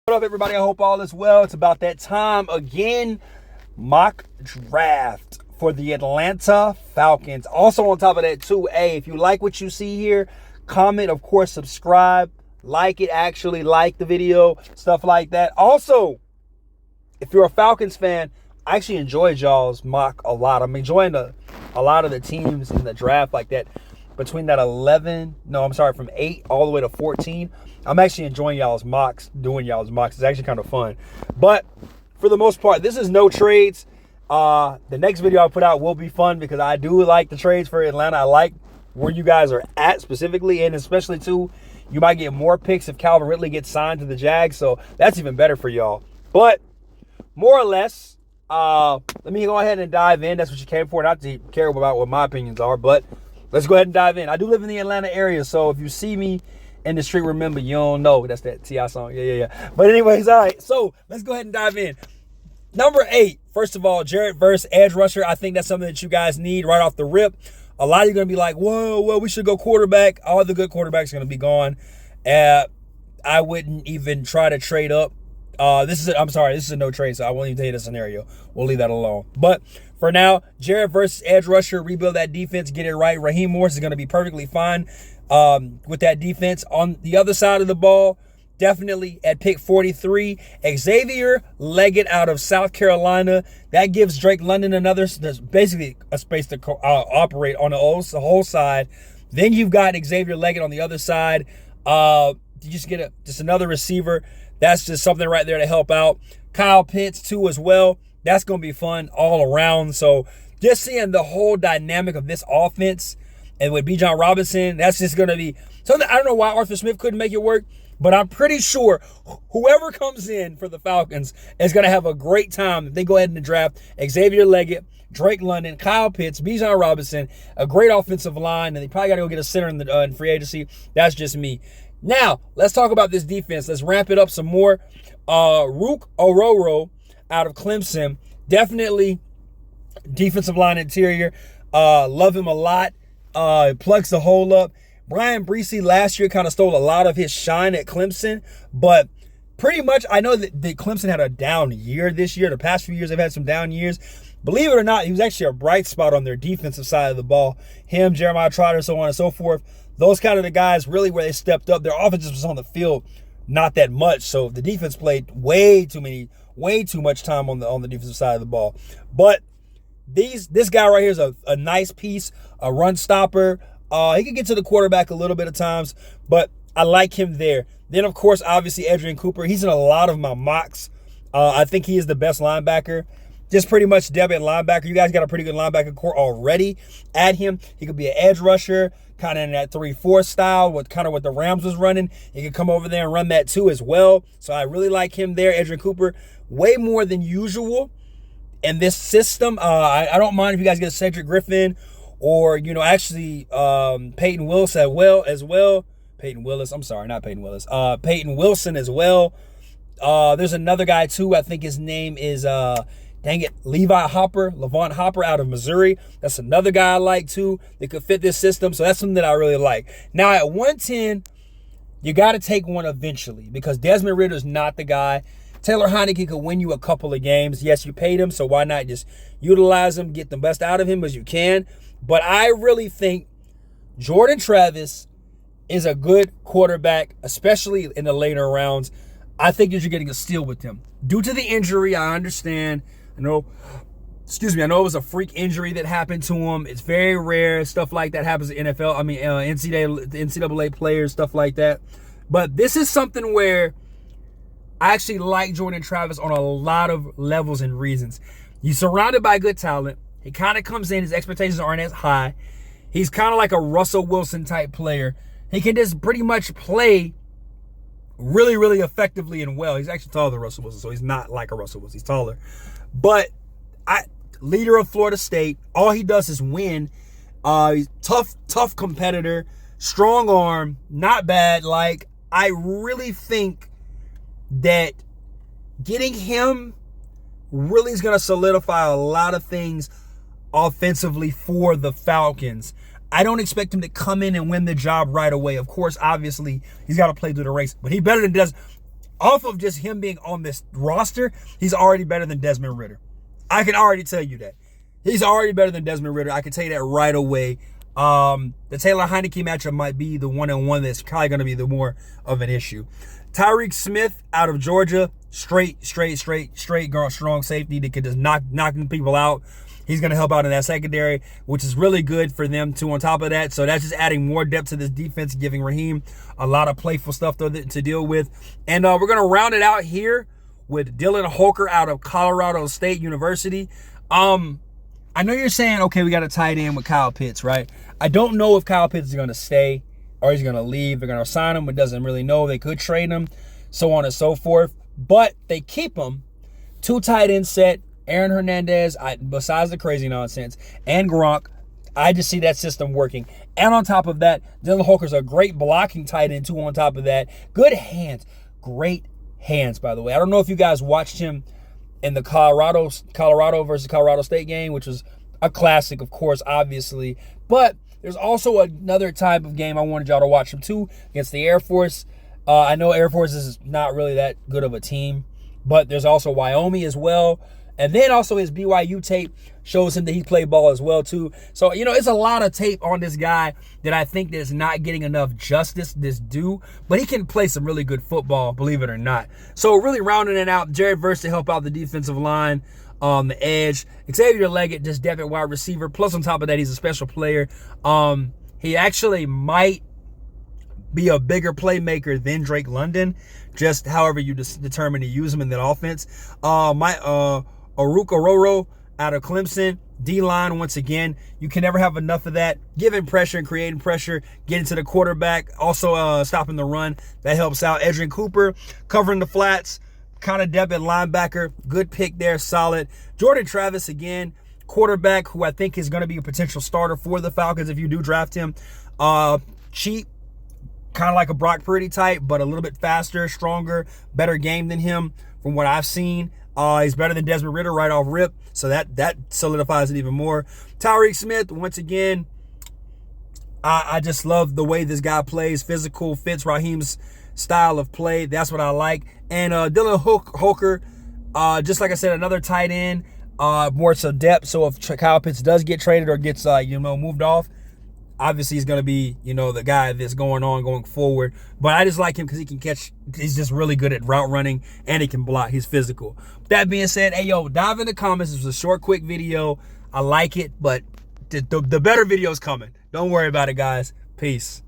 What up, everybody? I hope all is well. It's about that time again. Mock draft for the Atlanta Falcons. Also on top of that, too, if you like what you see here, comment, of course, subscribe, like it, actually like the video, stuff like that. Also, if you're a Falcons fan, I actually enjoyed y'all's mock a lot. I'm enjoying a lot of the teams in the draft like that. Between that from 8 all the way to 14. I'm actually enjoying y'all's mocks, doing y'all's mocks. It's actually kind of fun. But for the most part, this is no trades. The next video I put out will be fun because I do like the trades for Atlanta. I like where you guys are at specifically, and especially too, you might get more picks if Calvin Ridley gets signed to the Jags, so that's even better for y'all. But more or less, let me go ahead and dive in. That's what you came for, not to care about what my opinions are, but let's go ahead and dive in. I do live in the Atlanta area, so if you see me in the street, remember, you don't know. That's that T.I. song. Yeah. But anyways, all right. So let's go ahead and dive in. Number 8, first of all, Jared Verse, edge rusher. I think that's something that you guys need right off the rip. A lot of you are going to be like, whoa, well, we should go quarterback. All the good quarterbacks are going to be gone. I wouldn't even try to trade up. This is a no trade, so I won't even tell you the scenario. We'll leave that alone. But for now, Jared Verse, edge rusher, rebuild that defense, get it right. Raheem Morris is going to be perfectly fine with that defense. On the other side of the ball, definitely at pick 43, Xavier Leggett out of South Carolina. That gives Drake London there's basically a space to operate on the whole side. Then you've got Xavier Leggett on the other side. You just get just another receiver. That's just something right there to help out. Kyle Pitts, too, as well. That's going to be fun all around. So just seeing the whole dynamic of this offense and with Bijan Robinson, that's just going to be something. I don't know why Arthur Smith couldn't make it work, but I'm pretty sure whoever comes in for the Falcons is going to have a great time if they go ahead and draft Xavier Leggett, Drake London, Kyle Pitts, Bijan Robinson, a great offensive line, and they probably got to go get a center in free agency. That's just me. Now, let's talk about this defense. Let's ramp it up some more. Rook Ororo out of Clemson. Definitely defensive line interior. Love him a lot. Plugs the hole up. Brian Bresee last year kind of stole a lot of his shine at Clemson. But pretty much, I know that Clemson had a down year this year. The past few years, they've had some down years. Believe it or not, he was actually a bright spot on their defensive side of the ball. Him, Jeremiah Trotter, so on and so forth. Those kind of the guys really where they stepped up. Their offense was on the field not that much. So the defense played way too much time on the defensive side of the ball. But this guy right here is a nice piece, a run stopper. He can get to the quarterback a little bit of times, but I like him there. Then, of course, obviously, Adrian Cooper. He's in a lot of my mocks. I think he is the best linebacker. Just pretty much depth at linebacker. You guys got a pretty good linebacker core already. Add him. He could be an edge rusher, kind of in that 3-4 style, what the Rams was running. He could come over there and run that too as well. So I really like him there. Adrian Cooper, way more than usual in this system. I don't mind if you guys get Cedric Griffin or, Peyton Wilson as well. Peyton Wilson as well. There's another guy too. I think his name is Levant Hopper out of Missouri. That's another guy I like too that could fit this system. So that's something that I really like. Now at 110, you got to take one eventually because Desmond Ridder's not the guy. Taylor Heineke could win you a couple of games. Yes, you paid him, so why not just utilize him, get the best out of him as you can. But I really think Jordan Travis is a good quarterback, especially in the later rounds. I think that you're getting a steal with him. Due to the injury, I understand. I know it was a freak injury that happened to him. It's very rare. Stuff like that happens in NCAA players, stuff like that. But this is something where I actually like Jordan Travis on a lot of levels and reasons. He's surrounded by good talent. He kind of comes in. His expectations aren't as high. He's kind of like a Russell Wilson type player. He can just pretty much play really, really effectively and well. He's actually taller than Russell Wilson, so he's not like a Russell Wilson. He's taller. But leader of Florida State, all he does is win. He's tough competitor, strong arm, not bad. Like, I really think that getting him really is going to solidify a lot of things offensively for the Falcons. I don't expect him to come in and win the job right away. Of course, obviously, he's got to play through the race, but he better than does. off of just him being on this roster, he's already better than Desmond Ridder. I can already tell you that. He's already better than Desmond Ridder. I can tell you that right away. The Taylor Heineke matchup might be the one-on-one that's probably going to be the more of an issue. Tyreek Smith out of Georgia, straight, strong safety that could just knocking people out. He's going to help out in that secondary, which is really good for them too on top of that. So that's just adding more depth to this defense, giving Raheem a lot of playful stuff to deal with. And we're going to round it out here with Dylan Holker out of Colorado State University. I know you're saying, okay, we got a tight end with Kyle Pitts, right? I don't know if Kyle Pitts is going to stay or he's going to leave. They're going to sign him, but doesn't really know. They could trade him, so on and so forth. But they keep him. 2 tight end set, Aaron Hernandez, besides the crazy nonsense, and Gronk. I just see that system working. And on top of that, Dylan Holker's a great blocking tight end too on top of that. Good hands. Great hands, by the way. I don't know if you guys watched him in the Colorado versus Colorado State game, which was a classic, of course, obviously. But there's also another type of game I wanted y'all to watch him too, against the Air Force. I know Air Force is not really that good of a team, but there's also Wyoming as well. And then also his BYU tape shows him that he played ball as well too. So, it's a lot of tape on this guy that I think that is not getting enough justice, this due. But he can play some really good football, believe it or not. So really rounding it out, Jared Verse to help out the defensive line on the edge. Xavier Leggett, just depth at wide receiver. Plus on top of that, he's a special player. He actually might be a bigger playmaker than Drake London, just however you determine to use him in that offense. Aruka out of Clemson, D-line once again. You can never have enough of that. Giving pressure and creating pressure, getting to the quarterback, also stopping the run. That helps out. Edgerrin Cooper covering the flats, kind of depth at linebacker. Good pick there, solid. Jordan Travis again, quarterback who I think is going to be a potential starter for the Falcons if you do draft him. Cheap, kind of like a Brock Purdy type, but a little bit faster, stronger, better game than him from what I've seen. He's better than Desmond Ridder right off rip, so that solidifies it even more. Tyreek Smith, once again, I just love the way this guy plays. Physical, fits Raheem's style of play. That's what I like. And Dylan Holker, just like I said, another tight end, more so depth. So if Kyle Pitts does get traded or gets moved off, obviously he's going to be, the guy that's going forward. But I just like him because he can catch. He's just really good at route running, and he can block. He's physical. That being said, hey, dive in the comments. This was a short, quick video. I like it, but the better video's coming. Don't worry about it, guys. Peace.